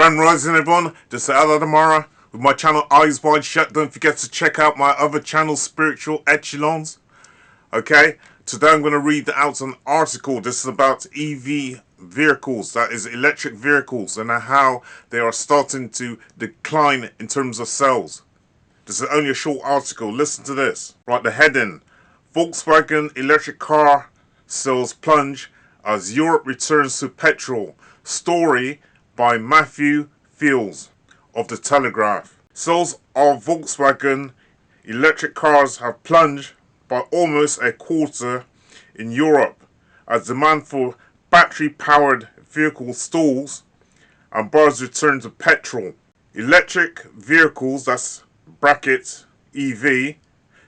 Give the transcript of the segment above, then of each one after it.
Grand Rising everyone, Decile Amara with my channel Eyes Wide Shut. Don't forget to check out my other channel, Spiritual Echelons. Okay, today I'm going to read out an article. This is about EV vehicles, that is electric vehicles, and how they are starting to decline in terms of sales. This is only a short article. Listen to this. Right, the heading: Volkswagen electric car sales plunge as Europe returns to petrol. Story by Matthew Fields of The Telegraph. Sales of Volkswagen electric cars have plunged by almost a quarter in Europe as demand for battery-powered vehicles stalls and buyers return to petrol. Electric vehicles, that's bracket EV,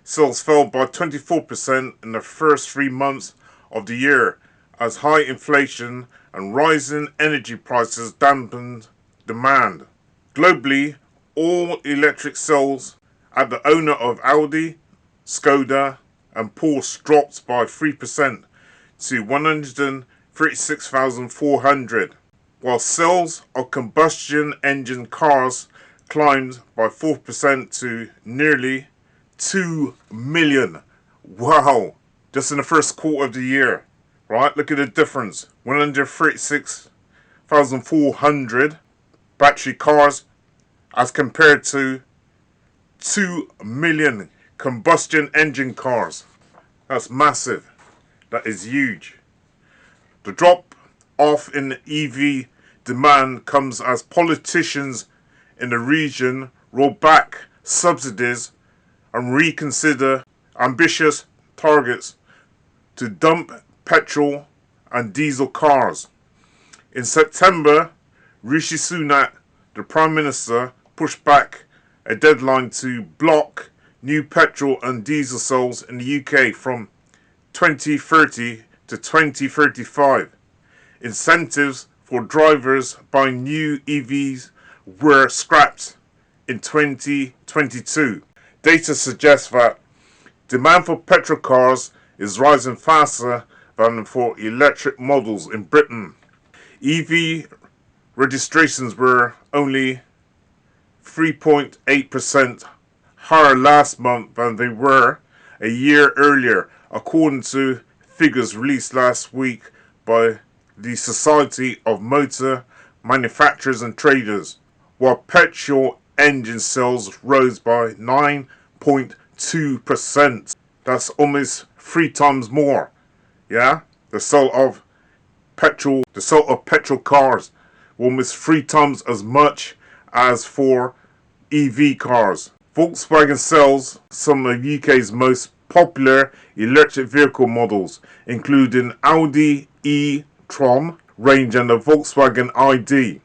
sales fell by 24% in the first 3 months of the year as high inflation and rising energy prices dampened demand. Globally, all electric sales at the owner of Audi, Skoda and Porsche dropped by 3% to 136,400, while sales of combustion engine cars climbed by 4% to nearly 2 million. Wow, just in the first quarter of the year. Right, look at the difference. 136,400 battery cars as compared to 2 million combustion engine cars. That's massive. That is huge. The drop off in EV demand comes as politicians in the region roll back subsidies and reconsider ambitious targets to dump petrol and diesel cars. In September, Rishi Sunak, the Prime Minister, pushed back a deadline to block new petrol and diesel sales in the UK from 2030 to 2035. Incentives for drivers buying new EVs were scrapped in 2022. Data suggests that demand for petrol cars is rising faster than for electric models in Britain. EV registrations were only 3.8% higher last month than they were a year earlier, according to figures released last week by the Society of Motor Manufacturers and Traders, while petrol engine sales rose by 9.2%. That's almost 3 times more. Yeah, the sale of petrol cars were almost 3 times as much as for EV cars. Volkswagen sells some of the UK's most popular electric vehicle models, including Audi e-tron range and the Volkswagen ID.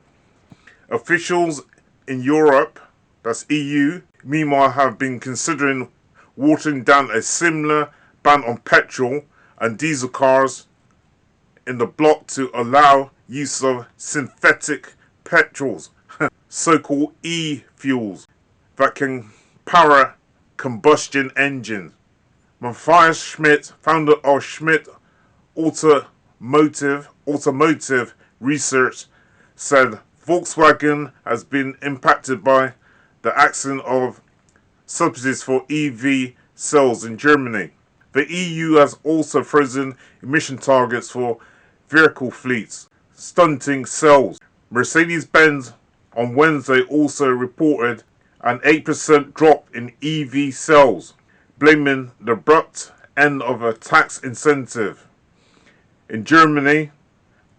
Officials in Europe, that's EU, meanwhile have been considering watering down a similar ban on petrol and diesel cars in the bloc to allow use of synthetic petrols, so-called e-fuels, that can power combustion engines. Matthias Schmidt, founder of Schmidt Automotive Research, said Volkswagen has been impacted by the axing of subsidies for EV sales in Germany. The EU has also frozen emission targets for vehicle fleets, stunting sales. Mercedes-Benz on Wednesday also reported an 8% drop in EV sales, blaming the abrupt end of a tax incentive in Germany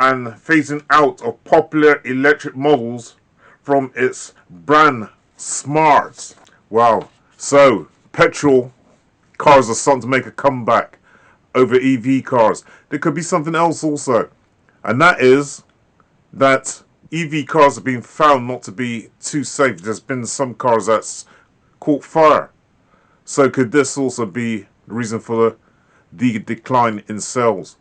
and phasing out of popular electric models from its brand Smart. Wow, so petrol cars are starting to make a comeback over EV cars. There could be something else also, and that is that EV cars have been found not to be too safe. There's been some cars that's caught fire. So could this also be the reason for the decline in sales?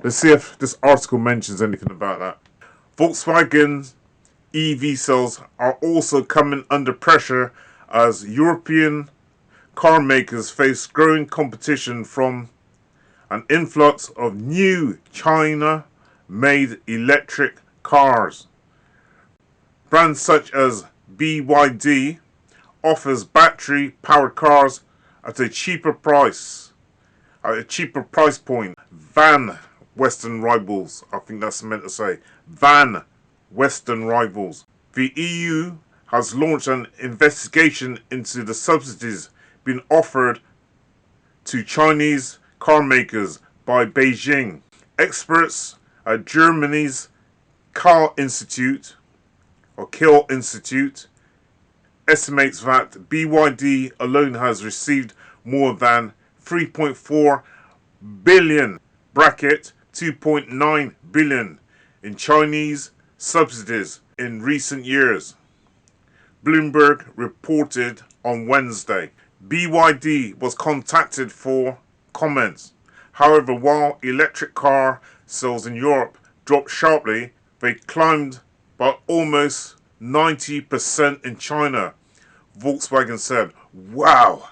Let's see if this article mentions anything about that. Volkswagen's EV sales are also coming under pressure as European car makers face growing competition from an influx of new China-made electric cars. Brands such as BYD offers battery-powered cars at a cheaper price point than Western rivals. I think that's meant to say than Western rivals. The EU has launched an investigation into the subsidies being offered to Chinese car makers by Beijing. Experts at Germany's Kiel Institute estimates that BYD alone has received more than 3.4 billion (2.9 billion) in Chinese subsidies in recent years. Bloomberg reported on Wednesday. BYD was contacted for comments. However, while electric car sales in Europe dropped sharply, they climbed by almost 90% in China, Volkswagen said. Wow!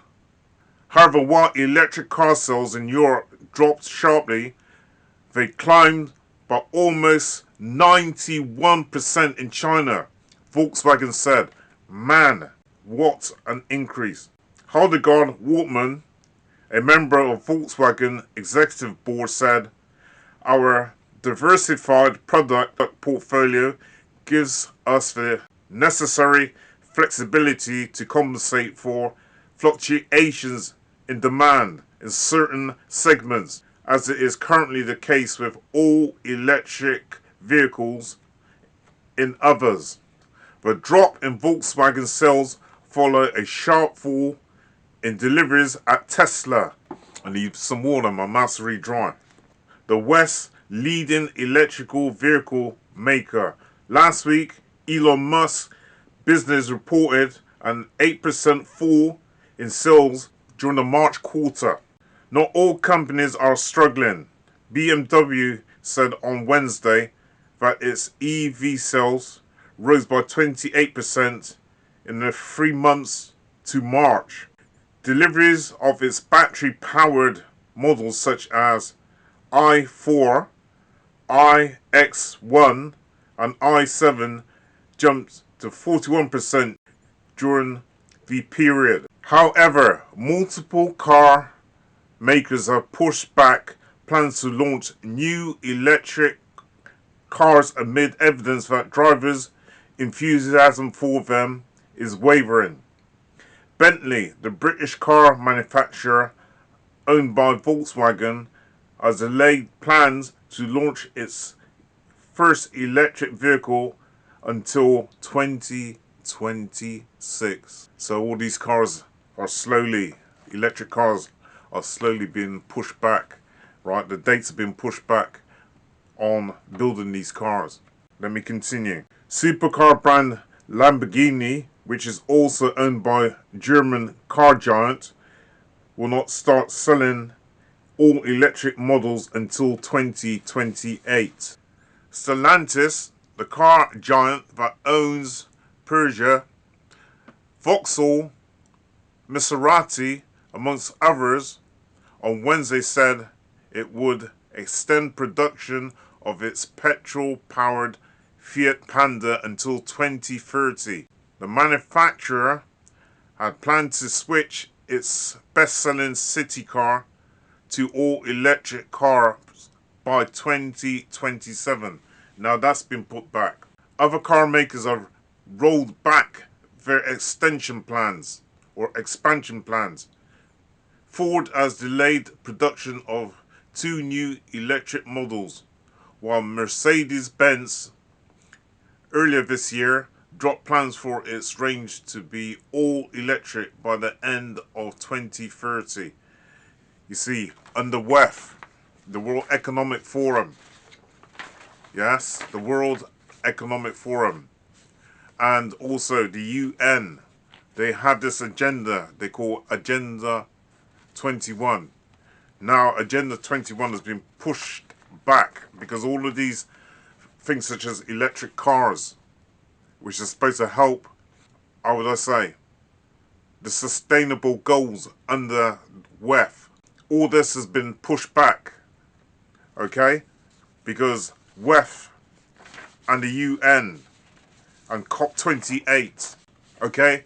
However, while electric car sales in Europe dropped sharply, they climbed by almost 91% in China, Volkswagen said. Man, what an increase. Hildegard Wortmann, a member of Volkswagen Executive Board, said, "Our diversified product portfolio gives us the necessary flexibility to compensate for fluctuations in demand in certain segments, as it is currently the case with all electric vehicles in others." The drop in Volkswagen sales followed a sharp fall in deliveries at Tesla. I need some water, my mouth's really dry. The West's leading electrical vehicle maker. Last week, Elon Musk's business reported an 8% fall in sales during the March quarter. Not all companies are struggling. BMW said on Wednesday that its EV sales rose by 28% in the 3 months to March. Deliveries of its battery-powered models such as i4, iX1 and i7 jumped to 41% during the period. However, multiple car makers have pushed back plans to launch new electric cars amid evidence that drivers' enthusiasm for them is wavering. Bentley, the British car manufacturer owned by Volkswagen, has delayed plans to launch its first electric vehicle until 2026. So all these cars are electric cars are slowly being pushed back, right? The dates have been pushed back on building these cars. Let me continue. Supercar brand Lamborghini, which is also owned by German car giant, will not start selling all electric models until 2028. Stellantis, the car giant that owns Peugeot, Vauxhall, Maserati, amongst others, on Wednesday said it would extend production of its petrol-powered Fiat Panda until 2030. The manufacturer had planned to switch its best-selling city car to all-electric cars by 2027. Now that's been put back. Other car makers have rolled back their expansion plans. Ford has delayed production of 2 new electric models, while Mercedes-Benz earlier this year dropped plans for its range to be all electric by the end of 2030. You see, under WEF, the World Economic Forum, yes, the World Economic Forum, and also the UN, they have this agenda they call Agenda 21. Now, Agenda 21 has been pushed back because all of these things such as electric cars, which are supposed to help, how would I say, the sustainable goals under WEF, all this has been pushed back, okay? Because WEF and the UN, and COP28, okay,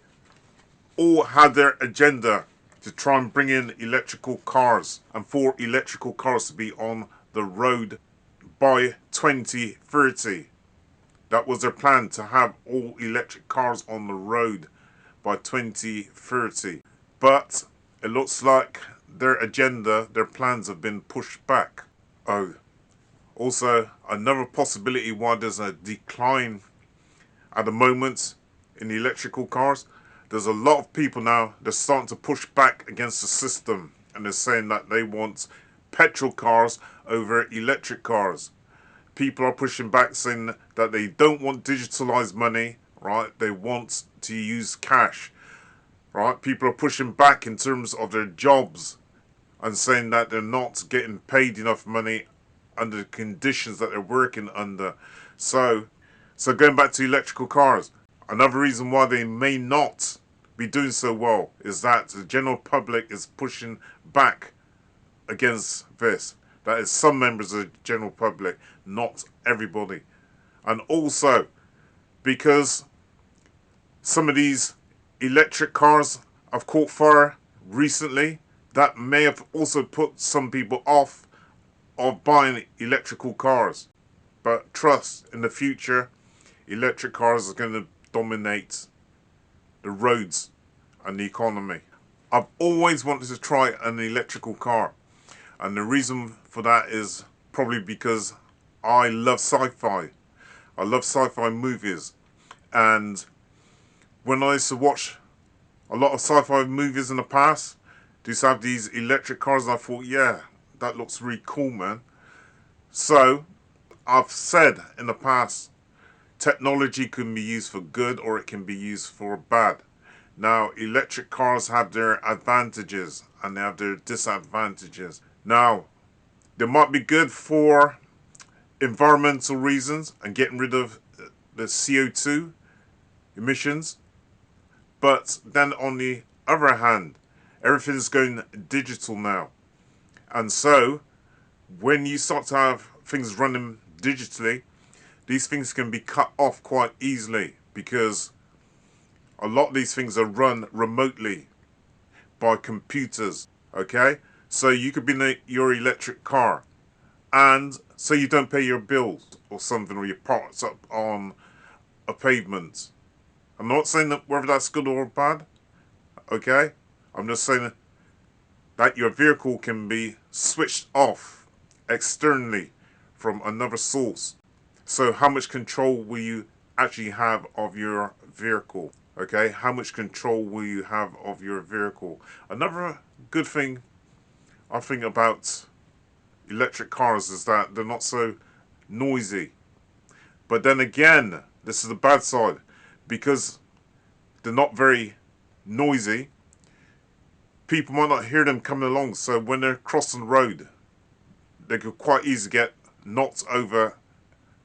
all had their agenda to try and bring in electrical cars and for electrical cars to be on the road by 2030. That was their plan, to have all electric cars on the road by 2030. But it looks like their agenda, their plans have been pushed back. Oh, also another possibility why there's a decline at the moment in electrical cars. There's a lot of people now, they're starting to push back against the system, and they're saying that they want petrol cars over electric cars. People are pushing back, saying that they don't want digitalized money, right? They want to use cash, right? People are pushing back in terms of their jobs and saying that they're not getting paid enough money under the conditions that they're working under. So going back to electrical cars, another reason why they may not be doing so well is that the general public is pushing back against this. That is some members of the general public, not everybody. And also because some of these electric cars have caught fire recently, that may have also put some people off of buying electrical cars. But trust, in the future, electric cars are going to dominate the roads and the economy. I've always wanted to try an electrical car, and the reason for that is probably because I love sci-fi. I love sci-fi movies, and when I used to watch a lot of sci-fi movies in the past, they used to have these electric cars, and I thought, yeah, that looks really cool, man. So I've said in the past, technology can be used for good or it can be used for bad. Now, electric cars have their advantages and they have their disadvantages. Now, they might be good for environmental reasons and getting rid of the CO2 emissions. But then on the other hand, everything's going digital now. And so, when you start to have things running digitally, these things can be cut off quite easily because a lot of these things are run remotely by computers, okay? So you could be in your electric car and so you don't pay your bills or something, or your parts up on a pavement. I'm not saying that whether that's good or bad, okay? I'm just saying that your vehicle can be switched off externally from another source. So how much control will you actually have of your vehicle? Okay, how much control will you have of your vehicle? Another good thing I think about electric cars is that they're not so noisy. But then again, this is the bad side. Because they're not very noisy, people might not hear them coming along. So when they're crossing the road, they could quite easily get knocked over.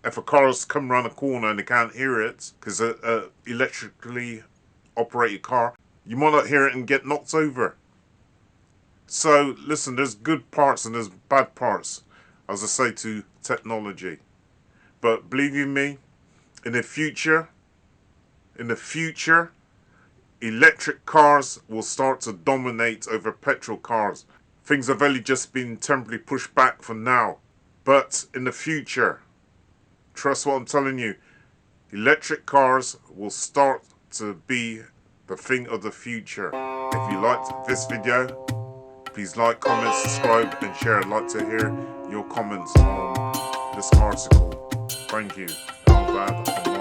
If a car's come around a corner and they can't hear it, because an electrically operated car, you might not hear it and get knocked over. So listen, there's good parts and there's bad parts, as I say, to technology. But believe you me, in the future, electric cars will start to dominate over petrol cars. Things have only just been temporarily pushed back for now. But in the future, trust what I'm telling you, electric cars will start to be the thing of the future. If you liked this video, please like, comment, subscribe and share. I'd like to hear your comments on this article. Thank you. Eldad.